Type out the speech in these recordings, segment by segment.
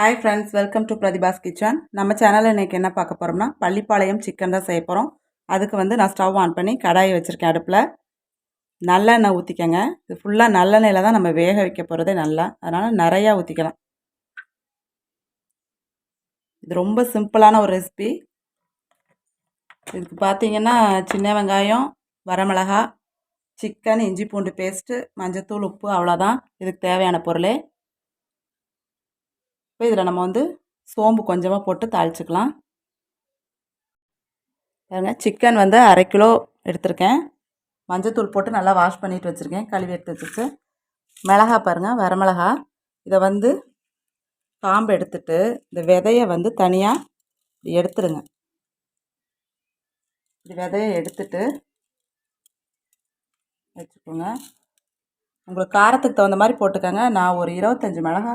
Hi friends, welcome to Prathibha's kitchen. நம்ம சேனலில் இன்றைக்கி என்ன பார்க்க போகிறோம்னா பள்ளிப்பாளையம் சிக்கன் தான் செய்ய போகிறோம். அதுக்கு நான் ஸ்டவ் ஆன் பண்ணி கடாயை வச்சுருக்கேன். அடுப்பில் நல்லெண்ணெய் ஊற்றிக்கங்க. இது ஃபுல்லாக நல்லெண்ணெயில் தான் நம்ம வேக வைக்க போகிறதே நல்லா, அதனால் நிறையா ஊற்றிக்கலாம். இது ரொம்ப சிம்பிளான ஒரு ரெசிபி. இதுக்கு பார்த்தீங்கன்னா சின்ன வெங்காயம், வரமிளகா, சிக்கன், இஞ்சி பூண்டு பேஸ்ட்டு, மஞ்சத்தூள், உப்பு, அவ்வளோதான் இதுக்கு தேவையான பொருள். இப்போ இதில் நம்ம சோம்பு கொஞ்சமாக போட்டு தாளிச்சுக்கலாம். பாருங்க, சிக்கன் 1/2 கிலோ எடுத்திருக்கேன். மஞ்சத்தூள் போட்டு நல்லா வாஷ் பண்ணிட்டு வச்சுருக்கேன், கழுவி எடுத்து வச்சுருச்சு. மிளகா பாருங்கள், வரமிளகா. இதை காம்பு எடுத்துட்டு இந்த விதையை தனியாக எடுத்துடுங்க. இந்த விதையை எடுத்துட்டு வச்சுக்கோங்க. உங்களுக்கு காரத்துக்கு தகுந்த மாதிரி போட்டுக்கோங்க. நான் ஒரு 25 மிளகா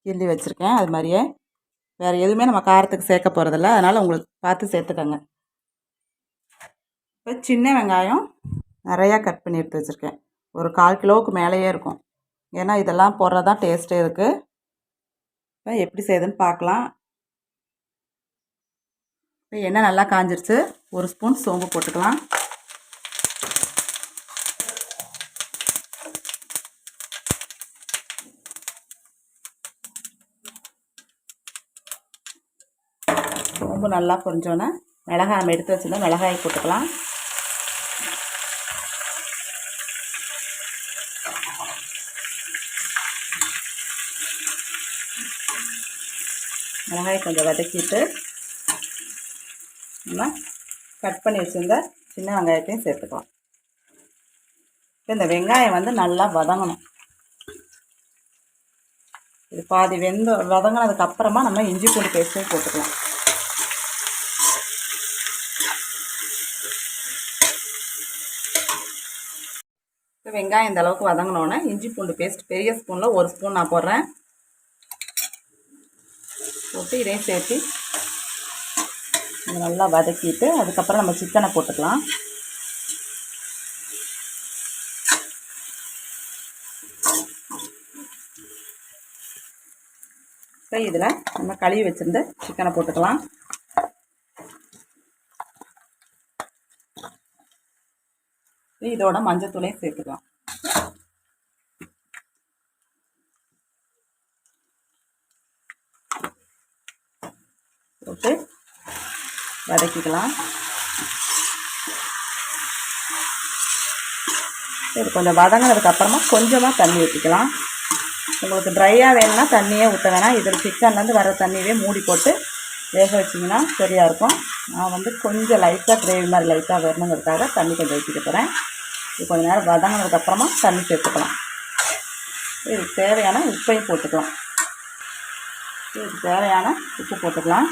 கிள்ளி வச்சுருக்கேன். அது மாதிரியே வேறு எதுவுமே நம்ம காரத்துக்கு சேர்க்க போகிறதில்ல, அதனால் உங்களுக்கு பார்த்து சேர்த்துக்கோங்க. இப்போ சின்ன வெங்காயம் நிறையா கட் பண்ணி எடுத்து வச்சுருக்கேன். ஒரு 1/4 கிலோவுக்கு மேலேயே இருக்கும். ஏன்னா இதெல்லாம் போடுறது தான் டேஸ்ட்டே இருக்குது. இப்போ எப்படி செய்யுதுன்னு பார்க்கலாம். இப்போ எண்ணெய் நல்லா காஞ்சிருச்சு. 1 ஸ்பூன் சோம்பு போட்டுக்கலாம். சோம்பு நல்லா பொரிஞ்சோன்னே மிளகாய் நம்ம எடுத்து வச்சுருந்தோம், மிளகாயை போட்டுக்கலாம். மிளகாயை கொஞ்சம் வதக்கிட்டு நம்ம கட் பண்ணி வச்சுருந்த சின்ன வெங்காயத்தையும் சேர்த்துக்கலாம். இப்போ இந்த வெங்காயம் நல்லா வதங்கணும். இது பாதி வதங்கினதுக்கப்புறமா நம்ம இஞ்சி பூண்டு பேஸ்ட்டையும் போட்டுக்கலாம். இப்போ வெங்காயம் இந்த அளவுக்கு வதங்கினோன்னே இஞ்சி பூண்டு பேஸ்ட் பெரிய ஸ்பூனில் 1 ஸ்பூன் நான் போடுறேன். போட்டு இதையும் சேர்த்து நல்லா வதக்கிட்டு அதுக்கப்புறம் நம்ம சிக்கனை போட்டுக்கலாம். இப்போ இதில் நம்ம கழுவி வச்சுருந்த சிக்கனை போட்டுக்கலாம். இதோட மஞ்சத்தூளையும் சேர்த்துக்கலாம். போட்டு வதக்கிக்கலாம். இது கொஞ்சம் வதங்கினதுக்கப்புறமா கொஞ்சமாக தண்ணி ஊற்றிக்கலாம். உங்களுக்கு ட்ரையாக வேணும்னா தண்ணியே ஊற்ற வேணாம். இதில் சிக்கன்லேருந்து வர தண்ணியே மூடி போட்டு வேக வச்சிங்கன்னா சரியாக இருக்கும். நான் கொஞ்சம் லைட்டாக கிரேவி மாதிரி லைட்டாக வரணுங்கிறதுக்காக தண்ணி கொஞ்சம் ஊற்றிக்க போகிறேன். இது கொஞ்சம் நேரம் வதங்கினதுக்கப்புறமா தண்ணி சேர்த்துக்கலாம். இதுக்கு தேவையான உப்பையும் போட்டுக்கலாம். இதுக்கு தேவையான உப்பு போட்டுக்கலாம்.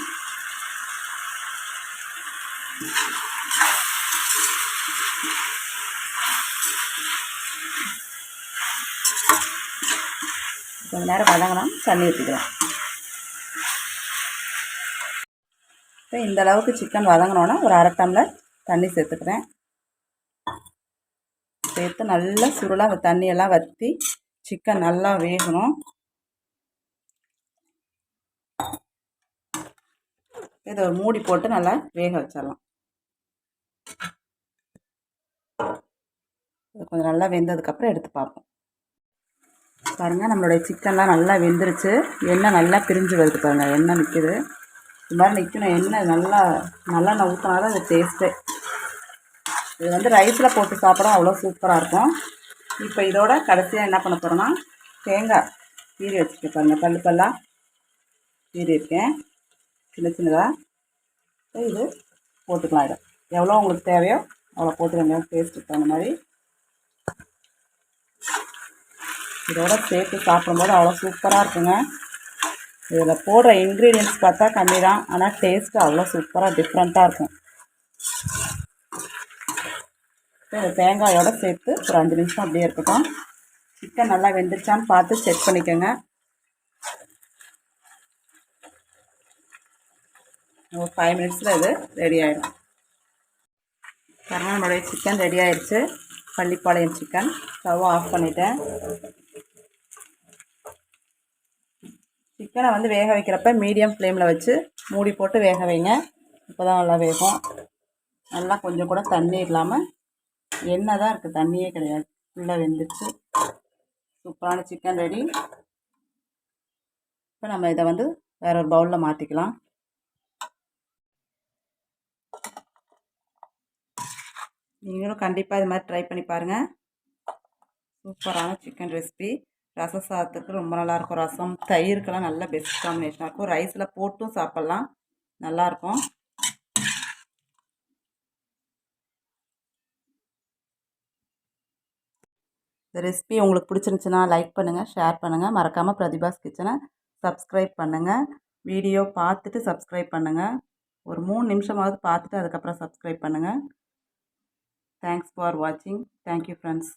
கொஞ்சம் நேரம் வதங்கணும், தண்ணி ஊற்றிக்கலாம். இப்போ இந்த அளவுக்கு சிக்கன் வதங்கினோன்னா ஒரு 1/2 டம்ளர் தண்ணி சேர்த்துக்கிறேன். சேர்த்து நல்லா சுருளாக அந்த தண்ணியெல்லாம் வற்றி சிக்கன் நல்லா வேகணும். இதை ஒரு மூடி போட்டு நல்லா வேக வச்சிடலாம். கொஞ்சம் நல்லா வெந்ததுக்கப்புறம் எடுத்து பார்ப்போம். பாருங்கள், நம்மளுடைய சிக்கன்லாம் நல்லா வெந்துருச்சு. எண்ணெய் நல்லா பிரிஞ்சு வருது பாருங்கள். எண்ணெய் நிற்குது. இது மாதிரி நிற்கணும். எண்ணெய் நல்லெண்ணெய் ஊற்றினா தான் அது டேஸ்ட்டு. இது ரைஸில் போட்டு சாப்பிட அவ்வளோ சூப்பராக இருக்கும். இப்போ இதோட கடைசியாக என்ன பண்ண போகிறோன்னா தேங்காய் கீரி வச்சுருக்கேன் பாருங்கள். பல்லாக கீரி இருக்கேன் சின்ன சின்னதாக. இது போட்டுக்கலாம். இதை எவ்வளோ உங்களுக்கு தேவையோ அவ்வளோ போட்டுக்கோங்க, டேஸ்ட்டுக்கு தகுந்த மாதிரி. இதோட சேர்த்து சாப்பிடும்போது அவ்வளோ சூப்பராக இருக்குங்க. இதில் போடுற இன்க்ரீடியன்ட்ஸ் பார்த்தா கம்மி தான், ஆனால் டேஸ்ட்டு அவ்வளோ சூப்பராக டிஃப்ரெண்ட்டாக இருக்கும். இந்த தேங்காயோடு சேர்த்து ஒரு 5 நிமிஷம் அப்படியே இருக்கட்டும். சிக்கன் நல்லா வெந்துருச்சான்னு பார்த்து செக் பண்ணிக்கோங்க. ஒரு 5 மினிட்ஸில் இது ரெடி ஆகிடும். பாருங்கள், நம்மளுடைய சிக்கன் ரெடி ஆகிடுச்சு. பள்ளிப்பாளையம் சிக்கன். ஸ்டவ் ஆஃப் பண்ணிட்டேன். சிக்கனை வந்து வேக வைக்கிறப்ப மீடியம் ஃப்ளேமில் வச்சு மூடி போட்டு வேக வைங்க. இப்போ தான் நல்லா வேகும். நல்லா கொஞ்சம் கூட தண்ணி இல்லாமல் எண்ணெய் தான் இருக்குது, தண்ணியே கிடையாது. ஃபுல்லாக வெந்துச்சு. சூப்பரான சிக்கன் ரெடி. இப்போ நம்ம இதை வந்து வேற ஒரு பவுலில் மாற்றிக்கலாம். நீங்களும் கண்டிப்பாக இது மாதிரி ட்ரை பண்ணி பாருங்கள். சூப்பரான சிக்கன் ரெசிபி. ரச சாதத்துக்கு ரொம்ப நல்லாயிருக்கும். ரசம் தயிருக்கெல்லாம் நல்ல பெஸ்ட் காம்பினேஷனாக இருக்கும். ரைஸில் போட்டும் சாப்பிட்லாம், நல்லாயிருக்கும். இந்த ரெசிபி உங்களுக்கு பிடிச்சிருந்துச்சுன்னா லைக் பண்ணுங்கள், ஷேர் பண்ணுங்கள். மறக்காமல் பிரதிபாஸ் கிச்சனை சப்ஸ்கிரைப் பண்ணுங்கள். வீடியோ பார்த்துட்டு சப்ஸ்கிரைப் பண்ணுங்கள். ஒரு 3 நிமிஷமாவது பார்த்துட்டு அதுக்கப்புறம் சப்ஸ்கிரைப் பண்ணுங்கள். தேங்க்ஸ் ஃபார் வாட்சிங். Thank you friends.